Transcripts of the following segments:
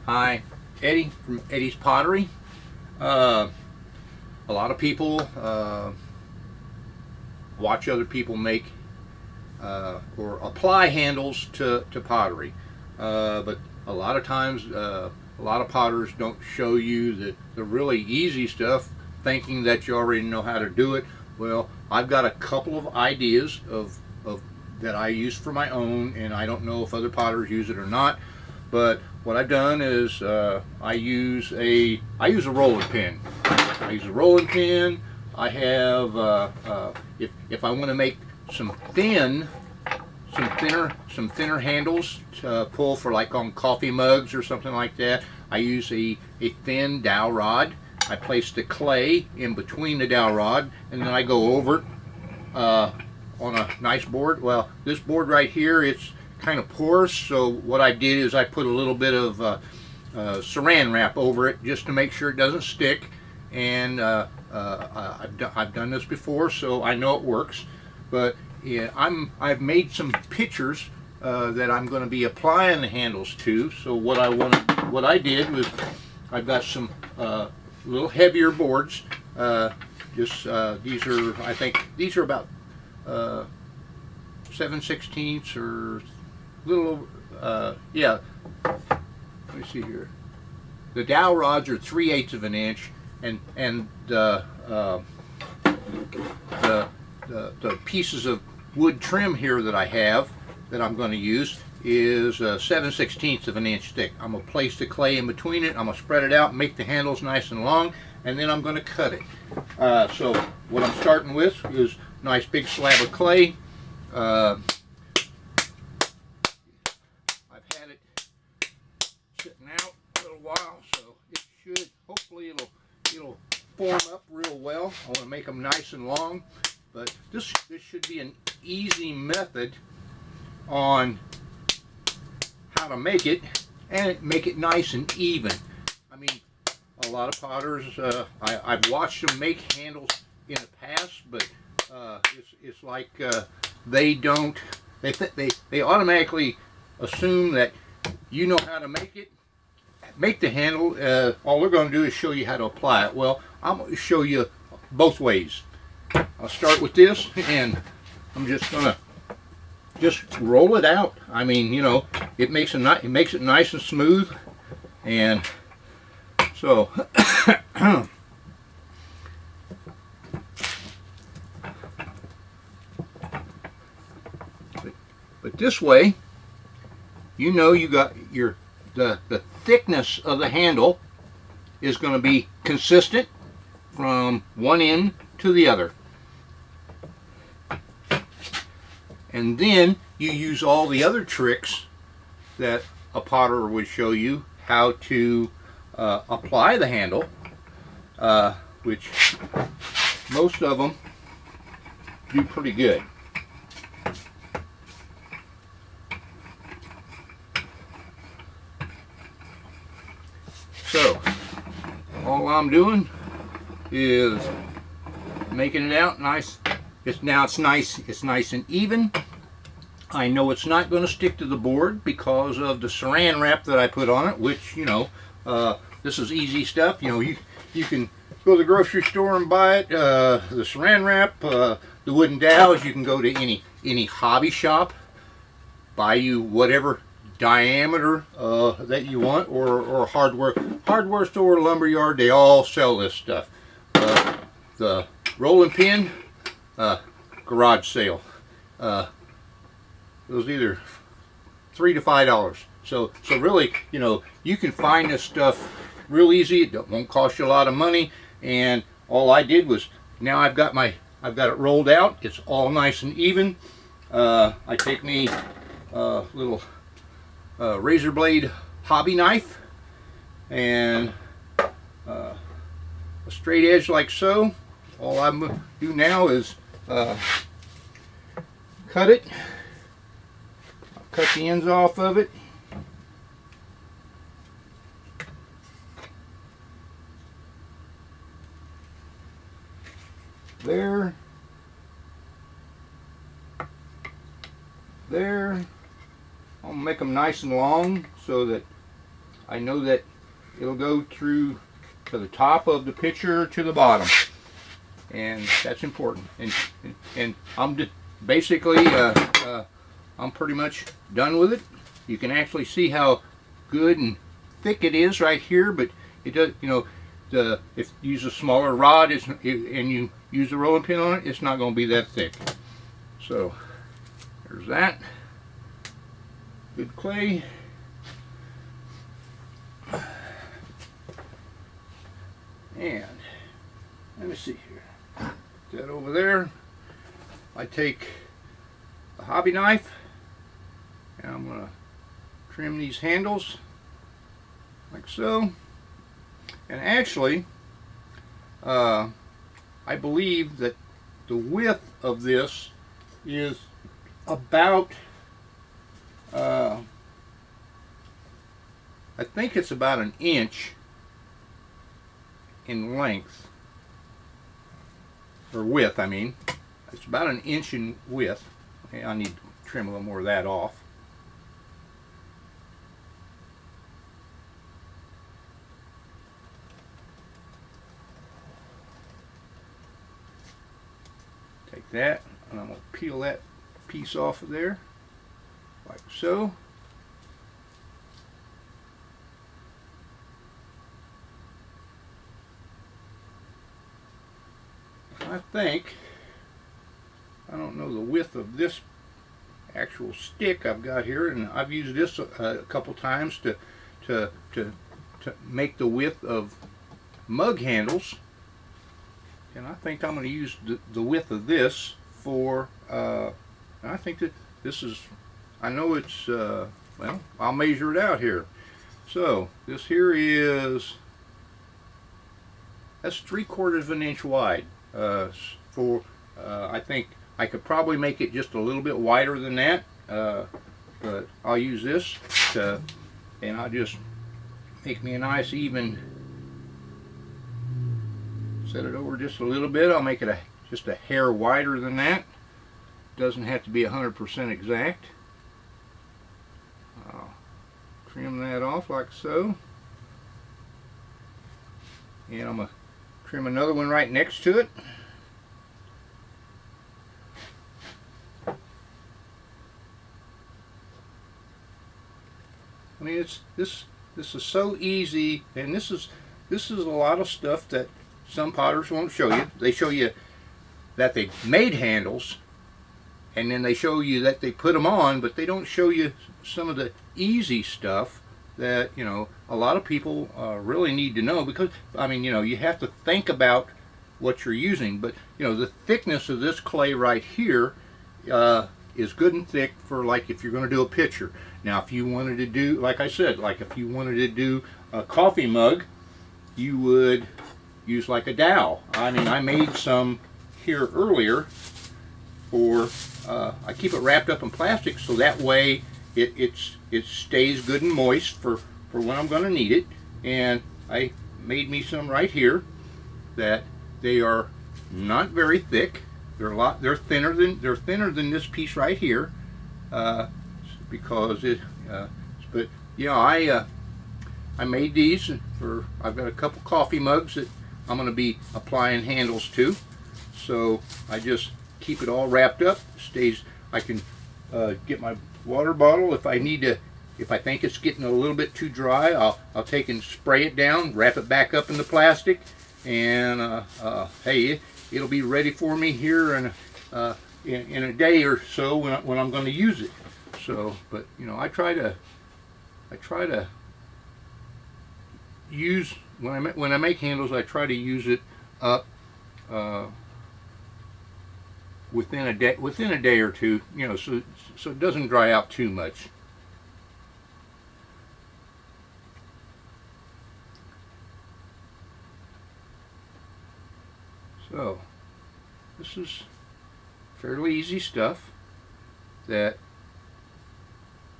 Hi, Eddie from Eddie's Pottery. A lot of people watch other people make or apply handles to pottery, but a lot of times a lot of potters don't show you the really easy stuff, thinking that you already know how to do it. Well, I've got a couple of ideas of that I use for my own, and I don't know if other potters use it or not. But what I've done is I use a rolling pin. I use a rolling pin. I have if I want to make some thinner handles to pull for, like on coffee mugs or something like that, I use a thin dowel rod. I place the clay in between the dowel rod, and then I go over it on a nice board. Well, this board right here, it's kind of porous, so what I did is I put a little bit of saran wrap over it just to make sure it doesn't stick. And I've done this before, so I know it works. But yeah, I've made some pictures that I'm going to be applying the handles to. So what I did was I've got some little heavier boards. These are, I think these are about 7/16 or little yeah, let me see here. The dowel rods are 3/8 of an inch, and the pieces of wood trim here that I have that I'm going to use is 7/16 of an inch thick. I'm going to place the clay in between it. I'm going to spread it out, make the handles nice and long, and then I'm going to cut it. So what I'm starting with is a nice big slab of clay. I've had it sitting out a little while, so it should, hopefully it'll form up real well. I want to make them nice and long, but this should be an easy method on how to make it and make it nice and even. I mean, a lot of potters, I've watched them make handles in the past, but it's like they automatically assume that you know how to make the handle. All we're going to do is show you how to apply it. Well, I'm going to show you both ways. I'll start with this, and I'm just going to roll it out. I mean, you know, it makes it nice and smooth, and so but this way, you know, you got the thickness of the handle is going to be consistent from one end to the other. And then you use all the other tricks that a potter would show you how to apply the handle, which most of them do pretty good. So all I'm doing is making it out nice. It's nice and even. I know it's not going to stick to the board because of the saran wrap that I put on it, which, you know, this is easy stuff. You know, you can go to the grocery store and buy it. The saran wrap, the wooden dowels, you can go to any hobby shop, buy you whatever diameter that you want, or hardware store, lumber yard, they all sell this stuff. The rolling pin, garage sale. It was either $3 to $5. So really, you know, you can find this stuff real easy. It won't cost you a lot of money. And all I did was, now I've got it rolled out. It's all nice and even. I take me a little razor blade hobby knife and a straight edge like so. All I'm going to do now is cut it. I'll cut the ends off of it. There. There. I'll make them nice and long so that I know that it'll go through to the top of the pitcher to the bottom, and that's important. And I'm just basically I'm pretty much done with it. You can actually see how good and thick it is right here, but it does, you know, if you use a smaller rod and you use a rolling pin on it, it's not going to be that thick. So there's that. Good clay. And let me see here. Put that over there. I take a hobby knife and I'm going to trim these handles like so. And actually, I believe that the width of this is about, I think it's about an inch in length, or width, I mean. It's about an inch in width. Okay, I need to trim a little more of that off. Take that, and I'm going to peel that piece off of there, like so. I think, I don't know the width of this actual stick I've got here, and I've used this a couple times to make the width of mug handles, and I think I'm going to use the width of this for, I think that this is, I know it's, well, I'll measure it out here. So this here is, that's 3/4 of an inch wide. I think I could probably make it just a little bit wider than that, but I'll use this to, and I'll just make me a nice even, set it over just a little bit. I'll make it just a hair wider than that. Doesn't have to be 100% exact. I'll trim that off like so, and I'm going to trim another one right next to it. I mean, this is so easy, and this is a lot of stuff that some potters won't show you. They show you that they made handles, and then they show you that they put them on, but they don't show you some of the easy stuff that, you know, a lot of people really need to know, because, I mean, you know, you have to think about what you're using, but, you know, the thickness of this clay right here is good and thick for, like, if you're going to do a pitcher. Now, if you wanted to do, like I said, like if you wanted to do a coffee mug, you would use like a dowel. I mean, I made some here earlier for, I keep it wrapped up in plastic so that way it stays good and moist for when I'm going to need it. And I made me some right here that they are not very thick. They're thinner than this piece right here, because it. But yeah, I made these for. I've got a couple coffee mugs that I'm going to be applying handles to. So I just keep it all wrapped up. Stays. I can get my water bottle if I need to. If I think it's getting a little bit too dry, I'll take and spray it down, wrap it back up in the plastic, and hey, it'll be ready for me here in a day or so when I'm going to use it. So, but you know, I try to use when I make handles, I try to use it up within a day or two, you know, so it doesn't dry out too much. So this is fairly easy stuff that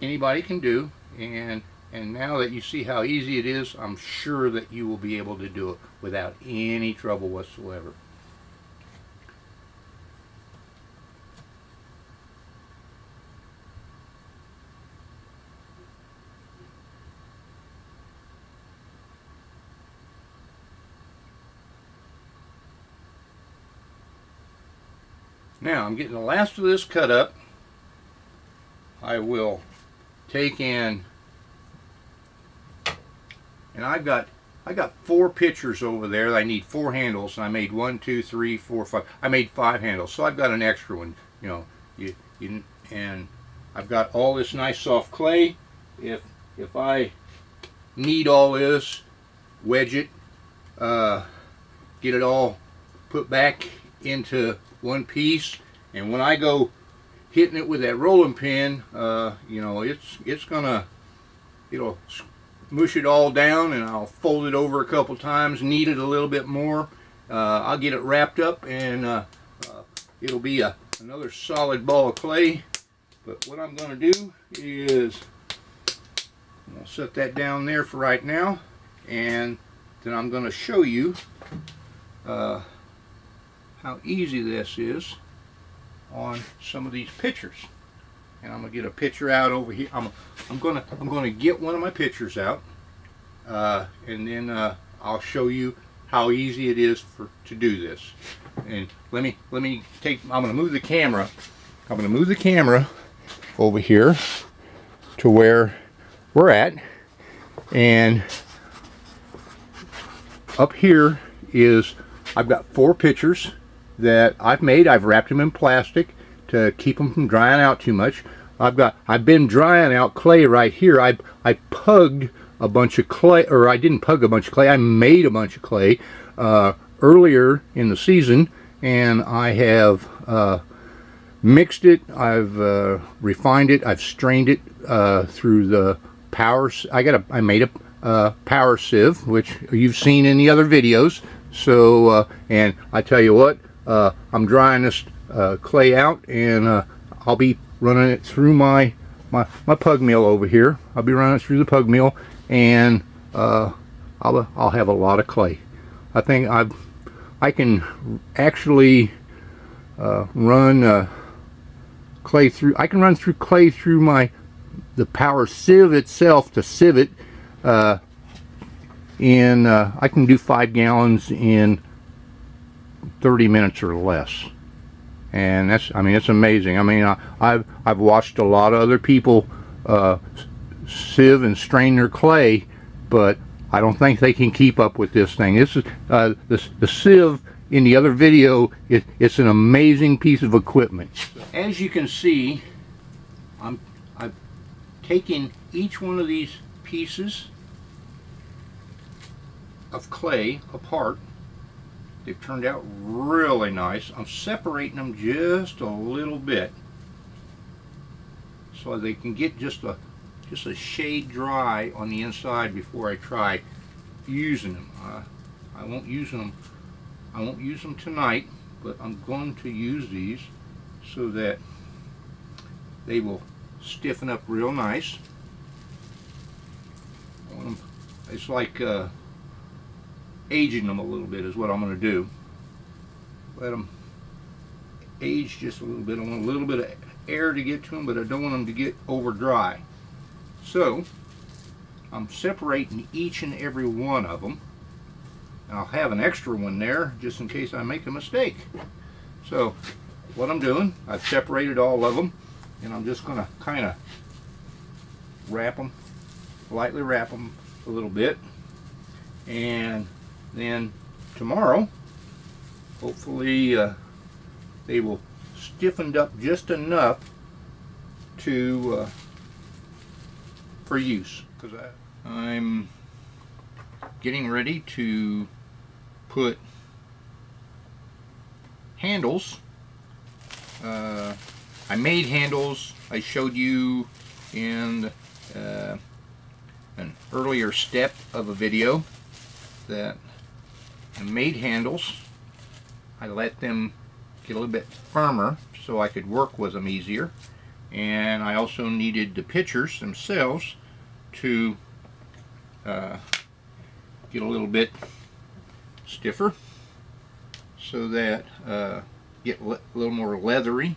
anybody can do, and now that you see how easy it is, I'm sure that you will be able to do it without any trouble whatsoever. Now I'm getting the last of this cut up. I will take in, and I got 4 pitchers over there. I need 4 handles, and I made 1, 2, 3, 4, 5. I made 5 handles, so I've got an extra one. You know, and I've got all this nice soft clay. If I knead all this, wedge it, get it all put back into one piece, and when I go hitting it with that rolling pin, you know, it'll mush it all down, and I'll fold it over a couple times, knead it a little bit more. I'll get it wrapped up, and it'll be another solid ball of clay. But what I'm going to do is I'll set that down there for right now, and then I'm going to show you how easy this is on some of these pitchers. And I'm going to get a pitcher out over here. I'm going to get one of my pitchers out, and then I'll show you how easy it is to do this. And let me take. I'm going to move the camera. I'm going to move the camera over here to where we're at, and up here is, I've got 4 pitchers that I've made. I've wrapped them in plastic to keep them from drying out too much. I've been drying out clay right here. I pugged a bunch of clay, or I didn't pug a bunch of clay. I made a bunch of clay earlier in the season, and I have mixed it. I've refined it. I've strained it through the power. I made a power sieve, which you've seen in the other videos. So and I tell you what, I'm drying this clay out, and I'll be running it through my pug mill over here. I'll be running it through the pug mill, and I'll have a lot of clay. I think I can actually run clay through. I can run through clay through the power sieve itself to sieve it. I can do 5 gallons in 30 minutes or less, and it's amazing. I mean, I've watched a lot of other people sieve and strain their clay, but I don't think they can keep up with this thing. This is the sieve in the other video. It's an amazing piece of equipment. As you can see, I've taken each one of these pieces of clay apart. They've turned out really nice. I'm separating them just a little bit so they can get just a shade dry on the inside before I try using them. I won't use them tonight, but I'm going to use these so that they will stiffen up real nice. It's like aging them a little bit is what I'm going to do. Let them age just a little bit. I want a little bit of air to get to them, but I don't want them to get over dry. So I'm separating each and every one of them. I'll have an extra one there just in case I make a mistake. So what I'm doing, I've separated all of them, and I'm just going to kind of lightly wrap them a little bit, and then tomorrow hopefully they will stiffened up just enough to for use, because I'm getting ready to put handles. I made handles. I showed you in an earlier step of a video that I made handles. I let them get a little bit firmer so I could work with them easier, and I also needed the pitchers themselves to get a little bit stiffer so that get a little more leathery,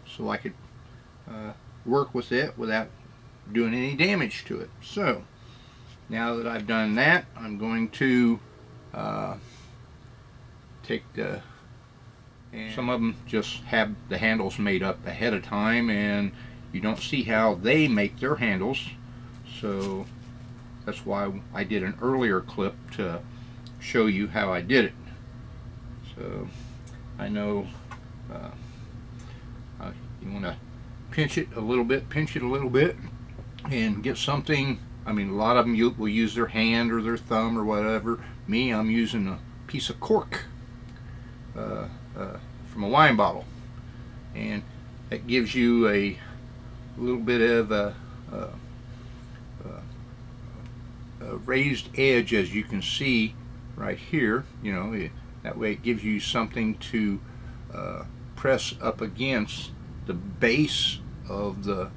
so I could work with it without doing any damage to it. So now that I've done that, I'm going to take the And some of them just have the handles made up ahead of time, and you don't see how they make their handles. So that's why I did an earlier clip to show you how I did it. So I know you want to pinch it a little bit, and get something. I mean, a lot of them will use their hand or their thumb or whatever. Me, I'm using a piece of cork from a wine bottle, and that gives you a little bit of a raised edge, as you can see right here. You know, that way it gives you something to press up against the base of the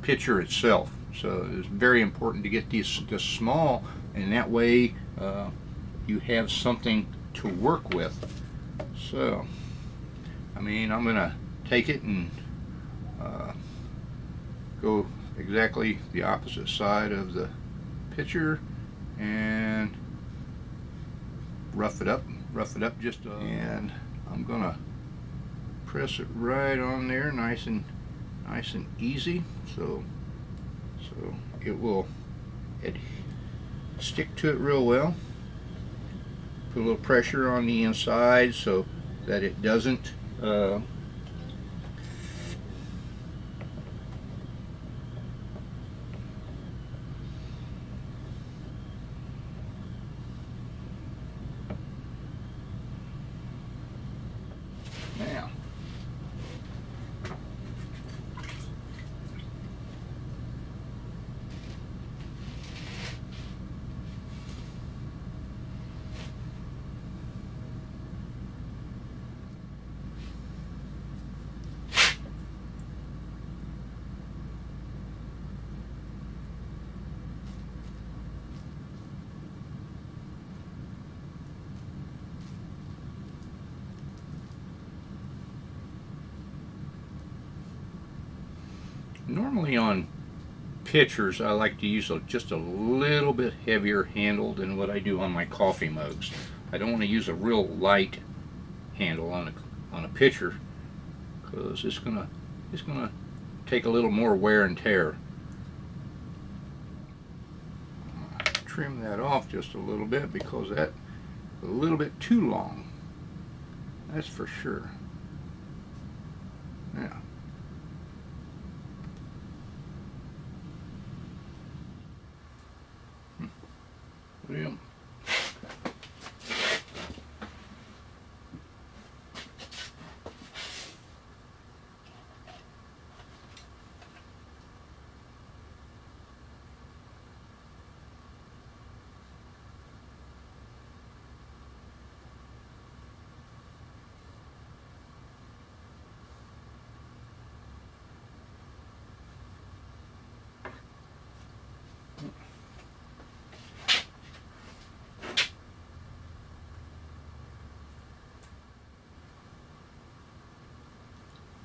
pitcher itself. So it's very important to get this small, and that way you have something to work with. So I mean, I'm gonna take it and go exactly the opposite side of the pitcher and rough it up just and I'm gonna press it right on there, nice and easy, so it will stick to it real well. Put a little pressure on the inside so that it doesn't now. Normally on pitchers, I like to use just a little bit heavier handle than what I do on my coffee mugs. I don't want to use a real light handle on a pitcher, because it's gonna take a little more wear and tear. Trim that off just a little bit, because that's a little bit too long. That's for sure. Now, well,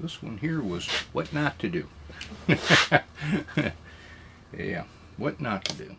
this one here was what not to do. Yeah, what not to do.